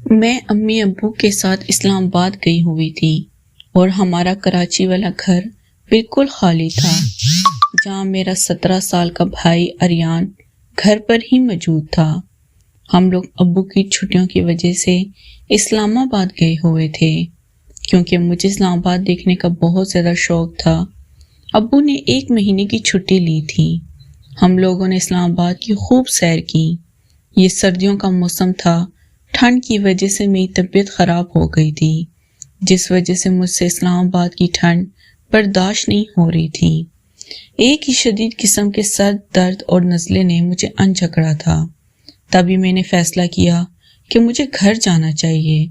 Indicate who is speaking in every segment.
Speaker 1: میں امی ابو کے ساتھ اسلام آباد گئی ہوئی تھی اور ہمارا کراچی والا گھر بالکل خالی تھا، جہاں میرا 17 سال کا بھائی اریان گھر پر ہی موجود تھا۔ ہم لوگ ابو کی چھٹیوں کی وجہ سے اسلام آباد گئے ہوئے تھے، کیونکہ مجھے اسلام آباد دیکھنے کا بہت زیادہ شوق تھا۔ ابو نے 1 مہینے کی چھٹی لی تھی۔ ہم لوگوں نے اسلام آباد کی خوب سیر کی۔ یہ سردیوں کا موسم تھا، ٹھنڈ کی وجہ سے میری طبیعت خراب ہو گئی تھی، جس وجہ سے مجھ سے اسلام آباد کی ٹھنڈ برداشت نہیں ہو رہی تھی۔ ایک ہی شدید قسم کے سر درد اور نزلے نے مجھے ان جھکڑا تھا۔ تبھی میں نے فیصلہ کیا کہ مجھے گھر جانا چاہیے،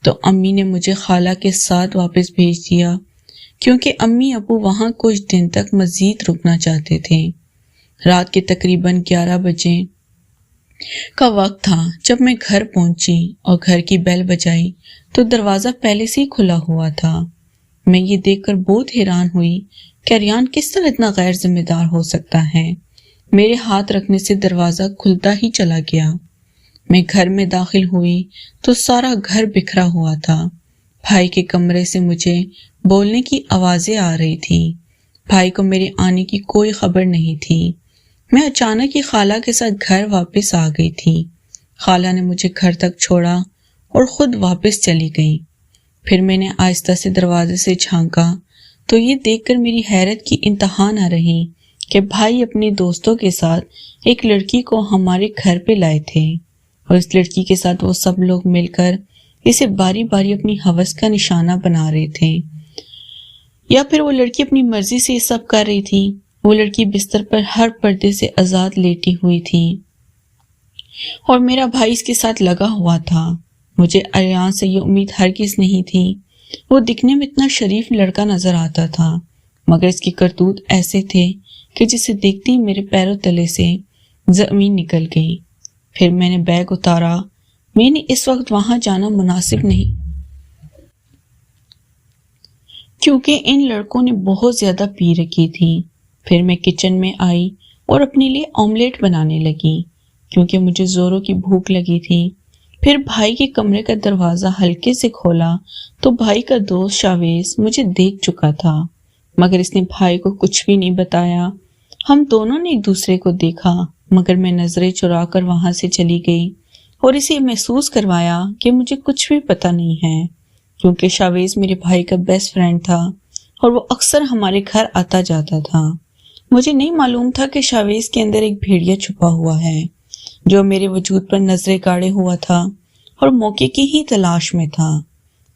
Speaker 1: تو امی نے مجھے خالہ کے ساتھ واپس بھیج دیا، کیونکہ امی ابو وہاں کچھ دن تک مزید رکنا چاہتے تھے۔ رات کے تقریباً 11 بجے کا وقت تھا جب میں گھر پہنچی اور گھر کی بیل بجائی تو دروازہ پہلے سے ہی کھلا ہوا تھا۔ میں یہ دیکھ کر بہت حیران ہوئی کہ اریان کس طرح اتنا غیر ذمہ دار ہو سکتا ہے۔ میرے ہاتھ رکھنے سے دروازہ کھلتا ہی چلا گیا۔ میں گھر میں داخل ہوئی تو سارا گھر بکھرا ہوا تھا۔ بھائی کے کمرے سے مجھے بولنے کی آوازیں آ رہی تھی۔ بھائی کو میرے آنے کی کوئی خبر نہیں تھی۔ میں اچانک ہی خالہ کے ساتھ گھر واپس آ گئی تھی۔ خالہ نے مجھے گھر تک چھوڑا اور خود واپس چلی گئی۔ پھر میں نے آہستہ سے دروازے سے جھانکا تو یہ دیکھ کر میری حیرت کی انتہا نہ رہی کہ بھائی اپنے دوستوں کے ساتھ ایک لڑکی کو ہمارے گھر پہ لائے تھے، اور اس لڑکی کے ساتھ وہ سب لوگ مل کر اسے باری باری اپنی ہوس کا نشانہ بنا رہے تھے، یا پھر وہ لڑکی اپنی مرضی سے یہ سب کر رہی تھی۔ وہ لڑکی بستر پر ہر پردے سے آزاد لیٹی ہوئی تھی اور میرا بھائی اس کے ساتھ لگا ہوا تھا۔ مجھے اریان سے یہ امید ہرگز نہیں تھی۔ وہ دکھنے میں اتنا شریف لڑکا نظر آتا تھا، مگر اس کی کرتوت ایسے تھے کہ جسے دیکھتے ہی میرے پیروں تلے سے زمین نکل گئی۔ پھر میں نے بیگ اتارا۔ میں نے اس وقت وہاں جانا مناسب نہیں، کیونکہ ان لڑکوں نے بہت زیادہ پی رکھی تھی۔ پھر میں کچن میں آئی اور اپنے لیے آملیٹ بنانے لگی، کیونکہ مجھے زوروں کی بھوک لگی تھی۔ پھر بھائی کے کمرے کا دروازہ ہلکے سے کھولا تو بھائی کا دوست شاویز مجھے دیکھ چکا تھا، مگر اس نے بھائی کو کچھ بھی نہیں بتایا۔ ہم دونوں نے ایک دوسرے کو دیکھا، مگر میں نظریں چرا کر وہاں سے چلی گئی اور اسے محسوس کروایا کہ مجھے کچھ بھی پتہ نہیں ہے، کیونکہ شاویز میرے بھائی کا بیسٹ فرینڈ تھا اور وہ اکثر ہمارے گھر آتا جاتا تھا۔ مجھے نہیں معلوم تھا کہ شاویز کے اندر ایک بھیڑیا چھپا ہوا ہے، جو میرے وجود پر نظریں گاڑے ہوا تھا اور موقع کی ہی تلاش میں تھا۔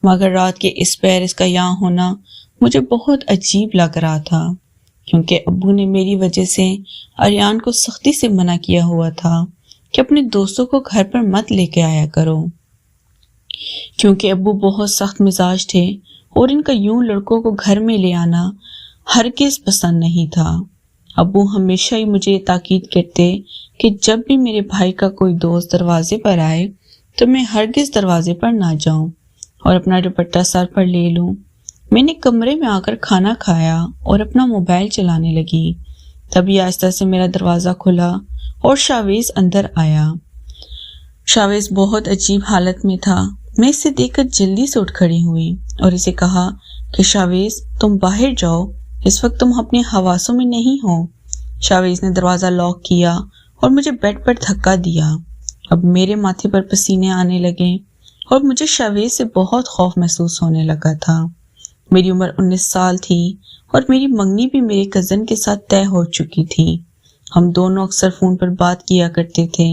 Speaker 1: مگر رات کے اس پیر اس کا یہاں ہونا مجھے بہت عجیب لگ رہا تھا، کیونکہ ابو نے میری وجہ سے اریان کو سختی سے منع کیا ہوا تھا کہ اپنے دوستوں کو گھر پر مت لے کے آیا کرو، کیونکہ ابو بہت سخت مزاج تھے اور ان کا یوں لڑکوں کو گھر میں لے آنا ہرگز پسند نہیں تھا۔ ابو ہمیشہ ہی مجھے یہ تاکید کرتے کہ جب بھی میرے بھائی کا کوئی دوست دروازے پر آئے تو میں ہرگز دروازے پر نہ جاؤں اور اپنا دوپٹہ سر پر لے لوں۔ میں نے کمرے میں آ کر کھانا کھایا اور اپنا موبائل چلانے لگی۔ تبھی آہستہ سے میرا دروازہ کھلا اور شاویز اندر آیا۔ شاویز بہت عجیب حالت میں تھا۔ میں اسے دیکھ کر جلدی سے اٹھ کھڑی ہوئی اور اسے کہا کہ شاویز تم باہر جاؤ، اس وقت تم اپنے حواسوں میں نہیں ہو۔ شاویز نے دروازہ لاک کیا اور مجھے بیڈ پر دھکا دیا۔ اب میرے ماتھے پر پسینے آنے لگے اور مجھے شاویز سے بہت خوف محسوس ہونے لگا تھا۔ میری عمر 19 سال تھی اور میری منگنی بھی میرے کزن کے ساتھ طے ہو چکی تھی۔ ہم دونوں اکثر فون پر بات کیا کرتے تھے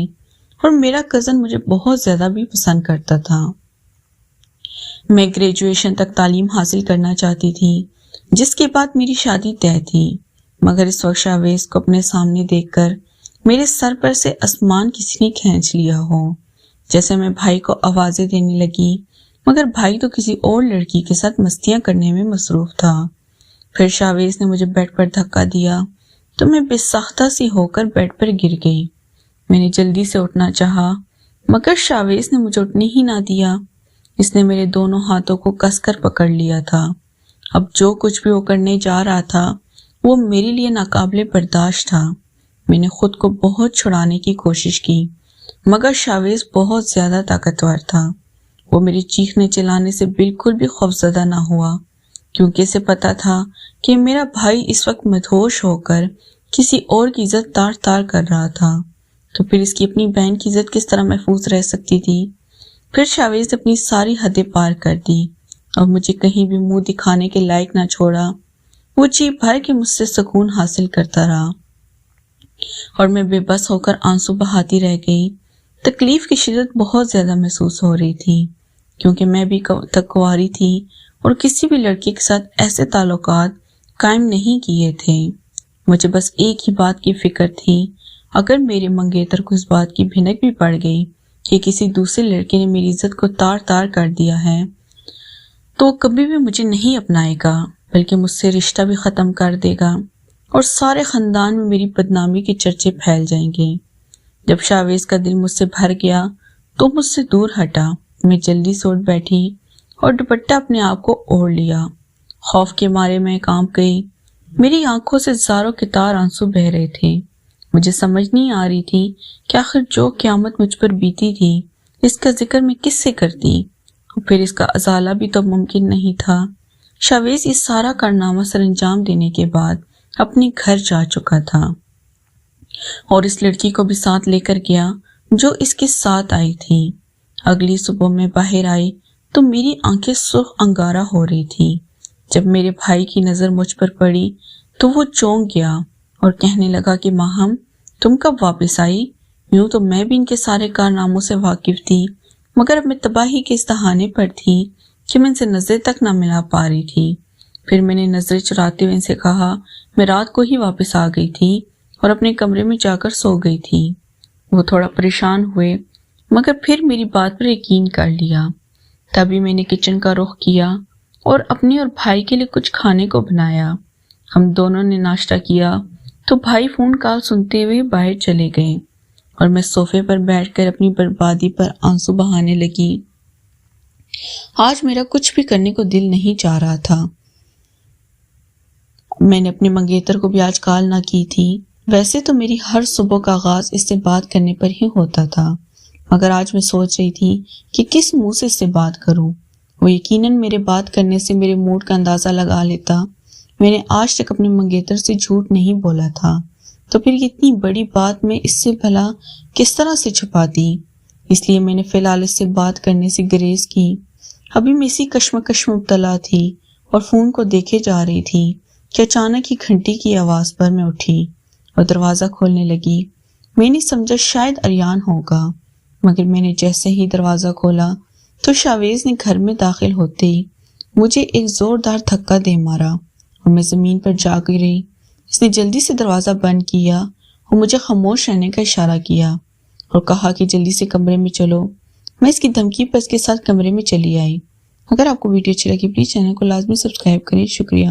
Speaker 1: اور میرا کزن مجھے بہت زیادہ بھی پسند کرتا تھا۔ میں گریجویشن تک تعلیم حاصل کرنا چاہتی تھی، جس کے بعد میری شادی طے تھی، مگر اس وقت شاویز کو اپنے سامنے دیکھ کر میرے سر پر سے آسمان کسی نے کھینچ لیا ہو۔ جیسے میں بھائی کو آوازیں دینے لگی، مگر بھائی تو کسی اور لڑکی کے ساتھ مستیاں کرنے میں مصروف تھا۔ پھر شاویز نے مجھے بیڈ پر دھکا دیا تو میں بے ساختہ سی ہو کر بیڈ پر گر گئی۔ میں نے جلدی سے اٹھنا چاہا، مگر شاویز نے مجھے اٹھنے ہی نہ دیا۔ اس نے میرے دونوں ہاتھوں کو کس کر پکڑ لیا تھا۔ اب جو کچھ بھی وہ کرنے جا رہا تھا وہ میرے لیے ناقابل برداشت تھا۔ میں نے خود کو بہت چھڑانے کی کوشش کی، مگر شاویز بہت زیادہ طاقتور تھا۔ وہ میری چیخنے چلانے سے بالکل بھی خوفزدہ نہ ہوا، کیونکہ اسے پتا تھا کہ میرا بھائی اس وقت مدہوش ہو کر کسی اور کی عزت تار تار کر رہا تھا، تو پھر اس کی اپنی بہن کی عزت کس طرح محفوظ رہ سکتی تھی؟ پھر شاویز نے اپنی ساری حدیں پار کر دی اور مجھے کہیں بھی منہ دکھانے کے لائق نہ چھوڑا۔ وہ جی بھر کے مجھ سے سکون حاصل کرتا رہا اور میں بے بس ہو کر آنسو بہاتی رہ گئی۔ تکلیف کی شدت بہت زیادہ محسوس ہو رہی تھی، کیونکہ میں بھی تک کنواری تھی اور کسی بھی لڑکے کے ساتھ ایسے تعلقات قائم نہیں کیے تھے۔ مجھے بس ایک ہی بات کی فکر تھی، اگر میرے منگیتر کو اس بات کی بھنک بھی پڑ گئی کہ کسی دوسرے لڑکے نے میری عزت کو تار تار کر دیا ہے، تو وہ کبھی بھی مجھے نہیں اپنائے گا، بلکہ مجھ سے رشتہ بھی ختم کر دے گا اور سارے خاندان میں میری بدنامی کے چرچے پھیل جائیں گے۔ جب شاویز کا دل مجھ سے بھر گیا تو مجھ سے دور ہٹا۔ میں جلدی سے اٹھ بیٹھی اور دوپٹہ اپنے آپ کو اوڑھ لیا۔ خوف کے مارے میں کانپ گئی۔ میری آنکھوں سے زاروں کے تار آنسو بہہ رہے تھے۔ مجھے سمجھ نہیں آ رہی تھی کہ آخر جو قیامت مجھ پر بیتی تھی اس کا ذکر میں کس سے کرتی، اور پھر اس کا ازالہ بھی تو ممکن نہیں تھا۔ شاویز یہ سارا کارنامہ سر انجام دینے کے بعد اپنے گھر جا چکا تھا اور اس لڑکی کو بھی ساتھ لے کر گیا جو اس کے ساتھ آئی تھی۔ اگلی صبح میں باہر آئی تو میری آنکھیں سرخ انگارہ ہو رہی تھی۔ جب میرے بھائی کی نظر مجھ پر پڑی تو وہ چونک گیا اور کہنے لگا کہ ماہم تم کب واپس آئی؟ یوں تو میں بھی ان کے سارے کارناموں سے واقف تھی، مگر اب میں تباہی کے اس دہانے پر تھی کہ میں ان سے نظریں تک نہ ملا پا رہی تھی۔ پھر میں نے نظریں چراتے ہوئے ان سے کہا میں رات کو ہی واپس آ گئی تھی اور اپنے کمرے میں جا کر سو گئی تھی۔ وہ تھوڑا پریشان ہوئے، مگر پھر میری بات پر یقین کر لیا۔ تبھی میں نے کچن کا رخ کیا اور اپنے اور بھائی کے لیے کچھ کھانے کو بنایا۔ ہم دونوں نے ناشتہ کیا تو بھائی فون کال سنتے ہوئے باہر چلے گئے اور میں صوفے پر بیٹھ کر اپنی بربادی پر آنسو بہانے لگی۔ آج میرا کچھ بھی کرنے کو دل نہیں چاہ رہا تھا۔ میں نے اپنے منگیتر کو بھی آج کال نہ کی تھی۔ ویسے تو میری ہر صبح کا آغاز اس سے بات کرنے پر ہی ہوتا تھا، مگر آج میں سوچ رہی تھی کہ کس منہ سے اس سے بات کروں۔ وہ یقیناً میرے بات کرنے سے میرے موڈ کا اندازہ لگا لیتا۔ میں نے آج تک اپنے منگیتر سے جھوٹ نہیں بولا تھا، تو پھر اتنی بڑی بات میں اس سے بھلا کس طرح سے چھپاتی؟ اس لیے میں نے فی الحال اس سے بات کرنے سے گریز کی۔ ابھی میں اسی کشمکش میں مبتلا تھی اور فون کو دیکھے جا رہی تھی کہ اچانک ہی گھنٹی کی آواز پر میں اٹھی اور دروازہ کھولنے لگی۔ میں نے سمجھا شاید اریان ہوگا، مگر میں نے جیسے ہی دروازہ کھولا تو شاویز نے گھر میں داخل ہوتے ہی مجھے ایک زوردار دھکا دے مارا اور میں زمین پر جا گری۔ اس نے جلدی سے دروازہ بند کیا اور مجھے خاموش رہنے کا اشارہ کیا اور کہا کہ جلدی سے کمرے میں چلو۔ میں اس کی دھمکی پر اس کے ساتھ کمرے میں چلی آئی۔ اگر آپ کو ویڈیو اچھی لگی پلیز چینل کو لازمی سبسکرائب کریں۔ شکریہ۔